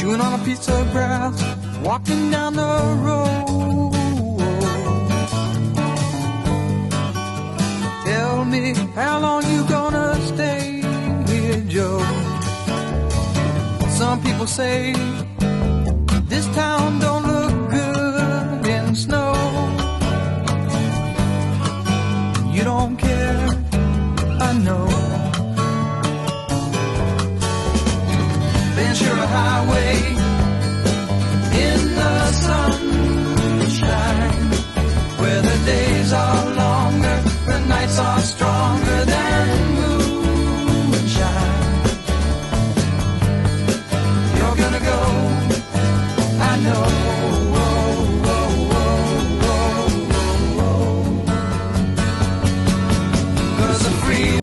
chewing on a piece of grass, walking down the road. Tell me, how long you gonna stay here, Joe? Some people say this town don't look good in snow. You don't care, I know. Ventura Highway,